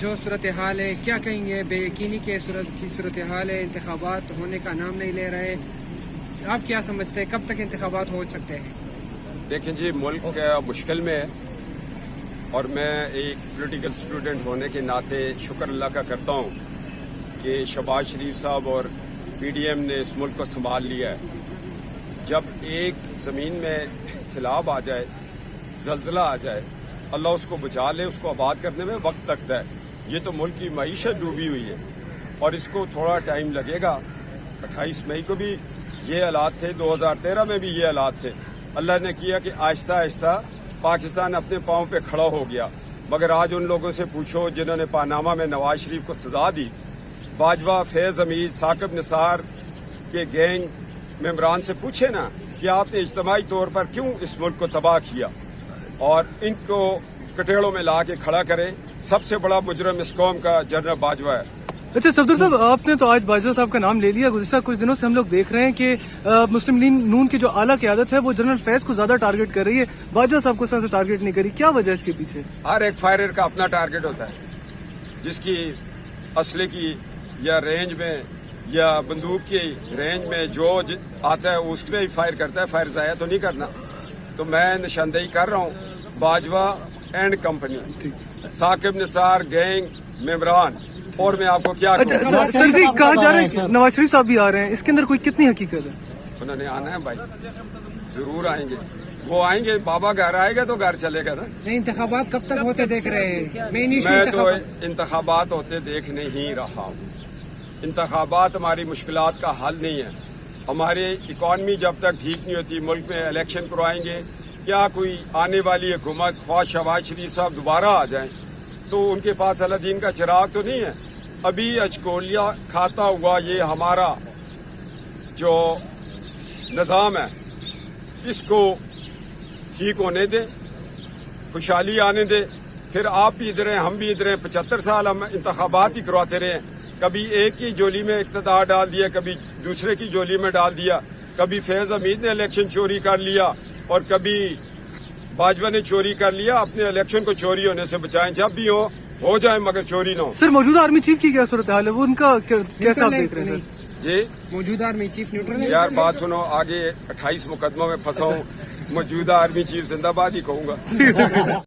जो सूरत हाल है, क्या कहेंगे? बेयकीनी की सूरत हाल है, इंतखाबात होने का नाम नहीं ले रहे, आप क्या समझते हैं कब तक इंतखाबात हो सकते हैं? देखें जी, मुल्क मुश्किल में है और मैं एक पॉलिटिकल स्टूडेंट होने के नाते शुक्र अल्लाह का करता हूँ कि शहबाज शरीफ साहब और पीडीएम ने इस मुल्क को संभाल लिया है। जब एक ज़मीन में सैलाब आ जाए, जलजला आ जाए, अल्लाह उसको बचा ले, उसको आबाद करने में वक्त लगता है। ये तो मुल्क की मईशत डूबी हुई है और इसको थोड़ा टाइम लगेगा। 28 मई को भी ये हालात थे, 2013 में भी ये हालात थे। अल्लाह ने किया कि आहिस्ता आहिस्ता पाकिस्तान अपने पाँव पे खड़ा हो गया। मगर आज उन लोगों से पूछो जिन्होंने पानामा में नवाज शरीफ को सजा दी, बाजवा, फैज़ हमीद, साकिब निसार के गैंग मेंबरान से पूछे ना कि आपने इज्तिमाई तौर पर क्यों इस मुल्क को तबाह किया, और इनको कटेड़ों में ला के खड़ा करें। सबसे बड़ा मुजरम इस कौम का जनरल बाजवा है। अच्छा सफदर साहब, आपने तो आज बाजवा साहब का नाम ले लिया। गुज़िश्ता कुछ दिनों से हम लोग देख रहे हैं कि मुस्लिम लीग नून की जो आला क़यादत है वो जनरल फैज को ज्यादा टारगेट कर रही है, बाजवा साहब को सबसे टारगेट नहीं करी। क्या वजह है इसके पीछे? हर एक फायरर का अपना टारगेट होता है, जिसकी असले की या रेंज में या बंदूक की रेंज में जो आता है उस पर ही फायर करता है। फायर ज़ाया तो नहीं करना। तो मैं निशानदेही कर रहा हूँ Bajwa and company, Saqib Nisar gang मेंबरान, और मैं आपको क्या अच्छा सर जी, कहा जा रहा है कि नवाज शरीफ साहब भी आ रहे हैं, इसके अंदर कोई कितनी हकीकत है? उन्होंने आना है भाई, जरूर आएंगे। वो आएंगे, बाबा घर आएगा तो घर चलेगा ना। नहीं, इंतखाबात कब तक होते देख रहे हैं? मैं तो इंतखाबात होते देख नहीं रहा हूँ। इंतखाबात हमारी मुश्किलात का हल नहीं है। हमारी इकॉनमी जब तक ठीक नहीं होती, मुल्क में इलेक्शन करवाएंगे क्या? कोई आने वाली हुकूमत ख्वाह शहबाज शरीफ साहब दोबारा आ जाए तो उनके पास अलादीन का चिराग तो नहीं है। अभी अचकोलिया खाता हुआ ये हमारा जो निज़ाम है, इसको ठीक होने दें, खुशहाली आने दें। फिर आप भी इधर हैं, हम भी इधर हैं। 75 साल हम इंतखाबात ही करवाते रहे। कभी एक की जोली में इक़्तिदार डाल दिया, कभी दूसरे की जोली में डाल दिया। कभी फैज़ हमीद ने इलेक्शन चोरी कर लिया और कभी बाजवा ने चोरी कर लिया। अपने इलेक्शन को चोरी होने से बचाएं, जब भी हो जाए मगर चोरी ना हो। सर, मौजूदा आर्मी चीफ की क्या सूरत हाल है, वो उनका कैसा आप देख रहे हैं? जी, मौजूदा आर्मी चीफ न्यूट्रल है। यार बात सुनो, आगे 28 मुकदमों में फंसा हूँ। मौजूदा आर्मी चीफ जिंदाबाद ही कहूँगा।